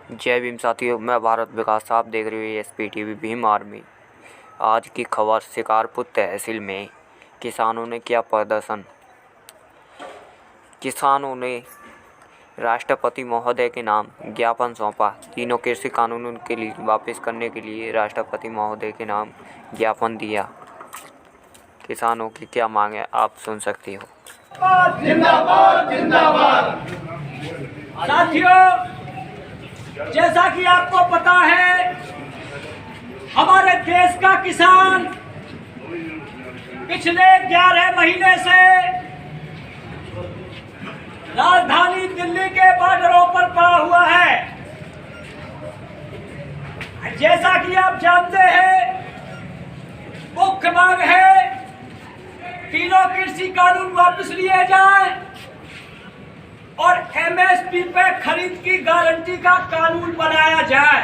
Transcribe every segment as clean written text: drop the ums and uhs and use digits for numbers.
जय भीम साथियों, मैं भारत विकास। आप देख रहे हो SPTV भीम आर्मी। आज की खबर, शिकारपुर तहसील में किसानों ने किया प्रदर्शन। किसानों ने राष्ट्रपति महोदय के नाम ज्ञापन सौंपा। तीनों कृषि कानूनों के लिए वापस करने के लिए राष्ट्रपति महोदय के नाम ज्ञापन दिया। किसानों की क्या मांग है, आप सुन सकते हो। जिंदाबाद जिंदाबाद। साथियों, जैसा कि आपको पता है, हमारे देश का किसान पिछले 11 महीने से राजधानी दिल्ली के बॉर्डरों पर पड़ा हुआ है। जैसा कि आप जानते हैं, मुख्य मांग है तीनों कृषि कानून वापस लिए जाएं और MSP पे खरीद की गारंटी का कानून बनाया जाए।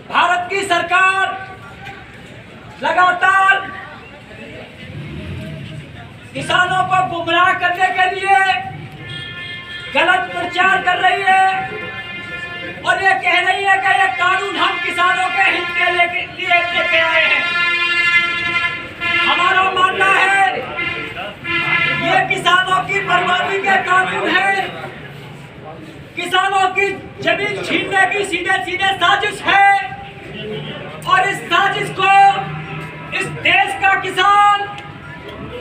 भारत की सरकार लगातार किसानों को गुमराह करने के लिए गलत प्रचार कर रही है और ये कह रही है कि ये कानून हम किसानों के हित के लिए लेके आए हैं। हमारा मानना है ये किसानों की बर्बादी के कानून है, किसानों की जमीन छीनने की सीधे सीधे साजिश है और इस साजिश को इस देश का किसान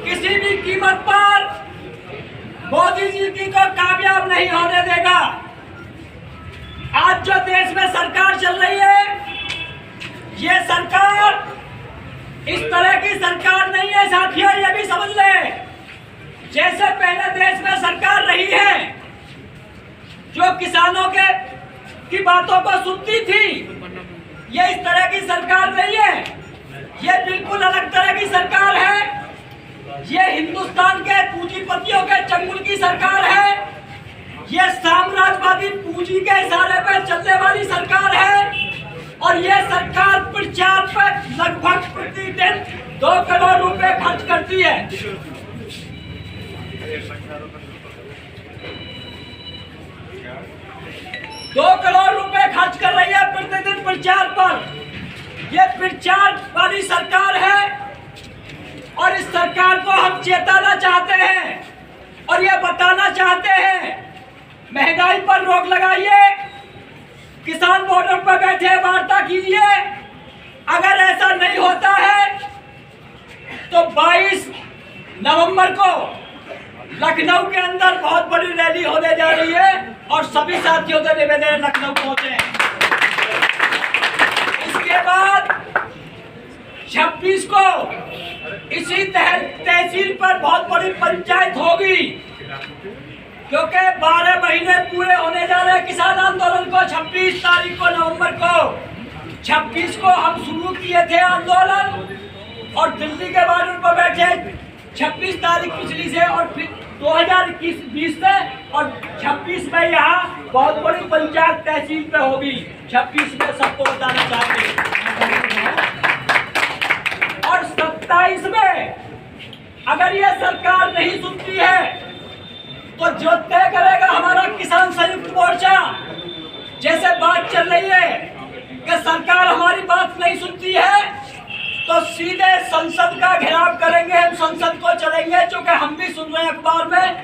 किसी भी कीमत पर मोदी जी की को कामयाब नहीं होने देगा। आज जो देश में सरकार चल रही है, ये सरकार इस तरह की सरकार नहीं है साथियों, ये भी समझ ले। जैसे पहले देश में सरकार रही है जो किसानों की बातों को सुनती थी, ये इस तरह की सरकार नहीं है। ये बिल्कुल अलग तरह की सरकार है। ये हिंदुस्तान के पूंजीपतियों के चंगुल की सरकार है। ये साम्राज्यवादी पूंजी के इशारे पर चलने वाली सरकार है और ये सरकार प्रचार पर लगभग प्रतिदिन 2 करोड़ रुपए खर्च करती है। 2 करोड़ रुपए खर्च कर रही है प्रतिदिन प्रचार पर। ये प्रचार वाली सरकार है और इस सरकार को हम चेताना चाहते हैं और ये बताना चाहते हैं, महंगाई पर रोक लगाइए, किसान बॉर्डर पर बैठे वार्ता कीजिए। अगर ऐसा नहीं होता है तो 22 नवंबर को लखनऊ के अंदर बहुत बड़ी रैली होने जा रही है और सभी साथियों से निवेदन है लखनऊ पहुंचे। इसके बाद 26 को इसी तहसील पर बहुत बड़ी पंचायत होगी, क्योंकि 12 महीने पूरे होने जा रहे किसान आंदोलन को। 26 तारीख को नवंबर को 26 को हम शुरू किए थे आंदोलन और दिल्ली के बॉर्डर पर बैठे 26 तारीख पिछली से और फिर 2021-20 से और 26 में यहाँ बहुत बड़ी पंचायत तहसील पे होगी। 26 में सबको बताना चाहते हैं और 27 में अगर ये सरकार नहीं सुनती है तो जो तय करेगा हमारा किसान संयुक्त मोर्चा। जैसे बात चल रही है कि सरकार हमारी बात नहीं सुनती है तो सीधे संसद का घेराव करेंगे, हम संसद को चलेंगे। क्योंकि हम भी सुन रहे हैं अखबार में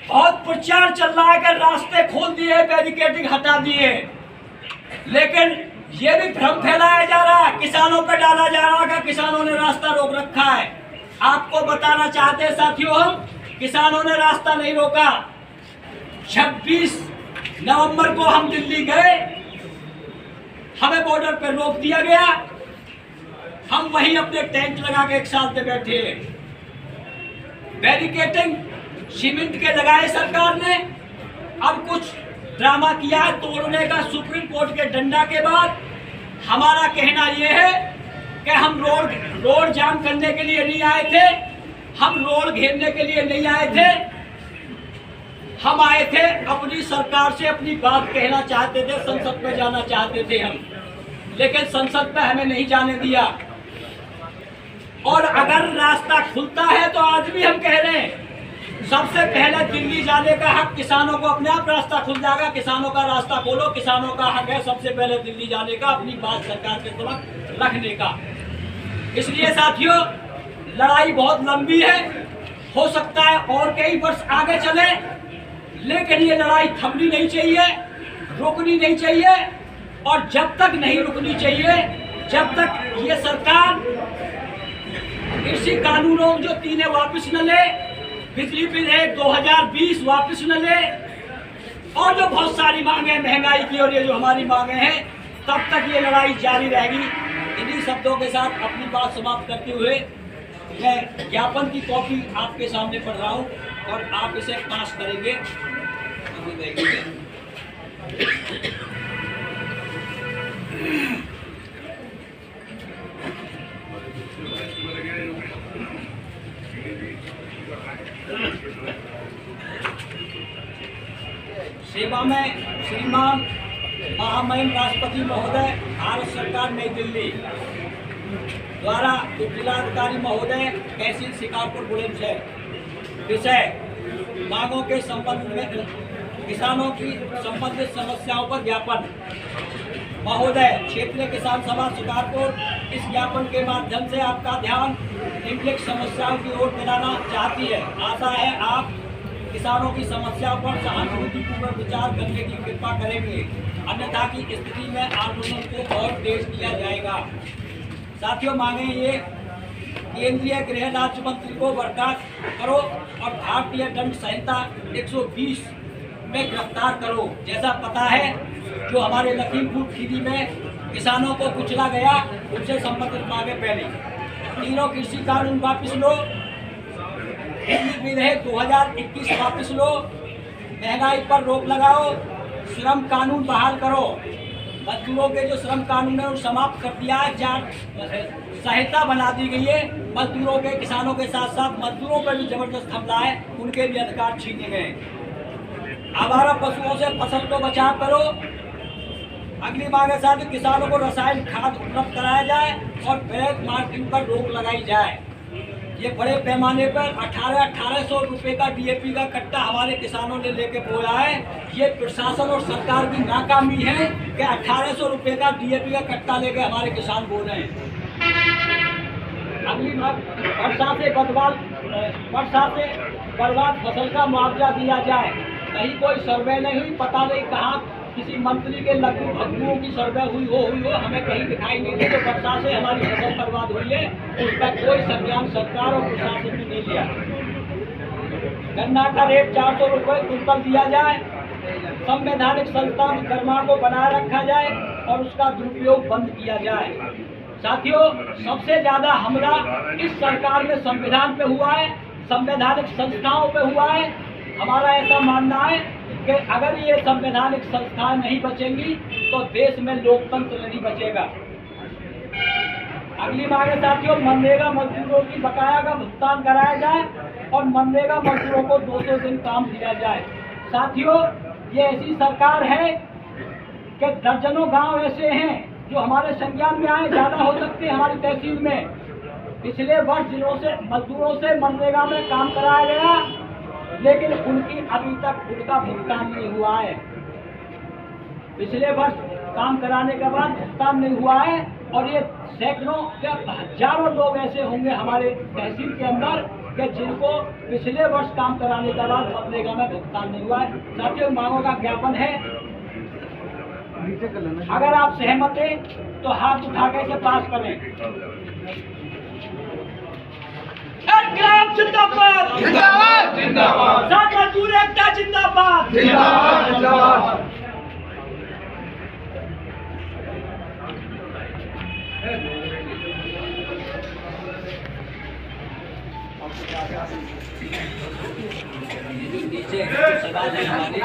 बहुत प्रचार चल रहा है कि रास्ते खोल दिए, बैरिकेडिंग हटा दिए, लेकिन ये भी भ्रम फैलाया जा रहा है, किसानों पे डाला जा रहा है कि किसानों ने रास्ता रोक रखा है। आपको बताना चाहते हैं साथियों, हम किसानों ने रास्ता नहीं रोका। 26 नवंबर को हम दिल्ली गए, हमें बॉर्डर पर रोक दिया गया। हम वहीं अपने टेंट लगा के एक साथ में बैठे, बैरिकेडिंग सीमेंट के लगाए सरकार ने। अब कुछ ड्रामा किया है तोड़ने का सुप्रीम कोर्ट के डंडा के बाद। हमारा कहना यह है कि हम रोड जाम करने के लिए नहीं आए थे, हम रोड घेरने के लिए नहीं आए थे। हम आए थे अपनी सरकार से अपनी बात कहना चाहते थे, संसद में जाना चाहते थे हम, लेकिन संसद में हमें नहीं जाने दिया। और अगर रास्ता खुलता है तो आज भी हम कह रहे हैं सबसे पहले दिल्ली जाने का हक किसानों को, अपने आप रास्ता खुल जाएगा। किसानों का रास्ता खोलो, किसानों का हक है सबसे पहले दिल्ली जाने का, अपनी बात सरकार के समक्ष रखने का। इसलिए साथियों, लड़ाई बहुत लंबी है, हो सकता है और कई वर्ष आगे चले, लेकिन ये लड़ाई थमनी नहीं चाहिए, रुकनी नहीं चाहिए। और जब तक नहीं रुकनी चाहिए, जब तक ये सरकार कृषि कानूनों जो 3 वापस न ले, बिजली विधेयक 2020 वापस न ले, और जो बहुत सारी मांगे महंगाई की और ये जो हमारी मांगे हैं, तब तक ये लड़ाई जारी रहेगी। इन्हीं शब्दों के साथ अपनी बात समाप्त करते हुए मैं ज्ञापन की कॉपी आपके सामने पढ़ रहा हूँ और आप इसे पास करेंगे। सेवा में श्रीमान महामहिम राष्ट्रपति महोदय, भारत सरकार नई दिल्ली द्वारा जिलाधिकारी महोदय, तहसील शिकारपुर बुलंदशहर। विषय मांगों के संबंध में किसानों की संबंधित समस्याओं पर ज्ञापन। महोदय, क्षेत्रीय किसान सभा शिकारपुर इस ज्ञापन के माध्यम से आपका ध्यान निम्नलिखित समस्याओं की ओर दिलाना चाहती है। आशा है आप किसानों की समस्याओं पर सहानुभूतिपूर्वक विचार करने की कृपा करेंगे, अन्यथा की स्थिति में आंदोलन को और तेज किया जाएगा। साथियों, मांगे ये केंद्रीय गृह राज्य मंत्री को बर्खास्त करो और भारतीय दंड संहिता 120 में गिरफ्तार करो। जैसा पता है, जो हमारे लखीमपुर खीरी में किसानों को कुचला गया, उनसे संबंधित मांगे पहले 3 कृषि कानून वापस लो, बिजली विधेयक 2021 वापस लो, महंगाई पर रोक लगाओ, श्रम कानून बहाल करो, मजदूरों के जो श्रम कानून है वो समाप्त कर दिया है, संहिता बना दी गई है। मजदूरों के, किसानों के साथ साथ मजदूरों पर भी जबरदस्त हमला है, उनके भी अधिकार छीने गए। आवारा पशुओं से फसल को बचाव करो। अगली मांग के साथ किसानों को रसायन खाद उपलब्ध कराया जाए और ब्लैक मार्केटिंग पर रोक लगाई जाए। ये बड़े पैमाने पर 1800 रुपए का DAP का कट्टा हमारे किसानों ने लेके बोया है। ये प्रशासन और सरकार की नाकामी है कि 1800 रुपए का DAP का कट्टा लेके हमारे किसान बोल रहे हैं। अगली वर्षा से बर्बाद फसल का मुआवजा दिया जाए। कहीं कोई सर्वे नहीं हुई, पता नहीं कहाँ किसी मंत्री के लघु भग्नुओं की सर्वे हुई हो, हमें कहीं दिखाई नहीं दी। तो वर्षा से हमारी फसल बर्बाद हुई है, उसका कोई संज्ञान सरकार और प्रशासन ने नहीं लिया। गन्ना का रेट 400 रुपये क्विंटल दिया जाए। संवैधानिक संस्था कर्मा को बनाए रखा जाए और उसका दुरुपयोग बंद किया जाए। साथियों, सबसे ज्यादा हमला इस सरकार में संविधान पे हुआ है, संवैधानिक संस्थाओं पे हुआ है। हमारा ऐसा मानना है कि अगर ये संवैधानिक संस्थाएं नहीं बचेंगी तो देश में लोकतंत्र नहीं बचेगा। अगली मांग है साथियों, मनरेगा मजदूरों की बकाया का भुगतान कराया जाए और मनरेगा मजदूरों को 200 दिन काम दिया जाए। साथियों, ये ऐसी सरकार है कि दर्जनों गांव ऐसे हैं जो हमारे संज्ञान में आए, ज्यादा हो सकते हैं हमारी तहसील में। पिछले वर्ष जिलों से मजदूरों से मनरेगा में काम कराया गया, लेकिन उनकी अभी तक उनका भुगतान नहीं हुआ है। पिछले वर्ष काम कराने के बाद भुगतान नहीं हुआ है और ये सैकड़ों या हजारों लोग ऐसे होंगे हमारे तहसील के अंदर कि जिनको पिछले वर्ष काम कराने के बाद मनरेगा में भुगतान नहीं हुआ है। साथियों, मांगों का ज्ञापन है। अगर आप सहमत हैं तो हाथ उठा के इसे पास करें। ग्राम जिंदाबाद, जिंदाबाद, जिंदाबाद, मजदूर एकता जिंदाबाद, जिंदाबाद, जिंदाबाद। नीचे सवाल है हमारे।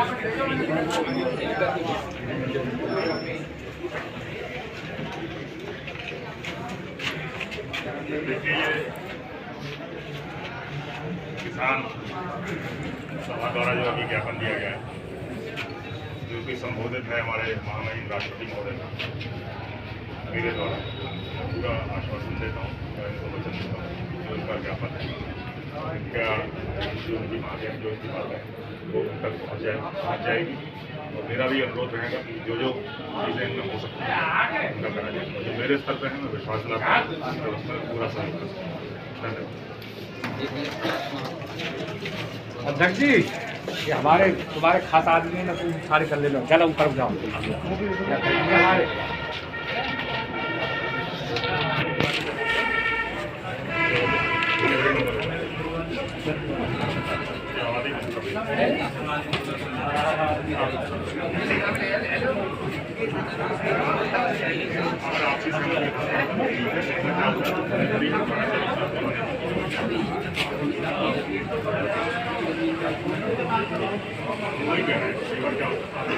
किसान सभा द्वारा जो अभी ज्ञापन दिया गया है, जो कि संबोधित है हमारे महामहिम राष्ट्रपति महोदय का, मेरे द्वारा पूरा आश्वासन देता हूँ, वचन देता हूँ जो इनका ज्ञापन है क्या जो उनकी मांग है, जो उनकी बात है, वो उन तक पहुँच जाएगी। और मेरा भी अनुरोध रहेगा कि जो चीज़ें इनमें हो सकती हैं उनका करा जाए। जो मेरे स्तर पर है, मैं विश्वास दिलाता हूँ व्यवस्था में पूरा सहयोग कर सकता हूँ। धन्यवाद। अध्यक्ष जी, ये हमारे तुम्हारे खास आदमी है ना, तुम सारे कर ले लो, चलो ऊपर जाओ। हमारे वही कह रहे हैं, सेवा क्या होता है?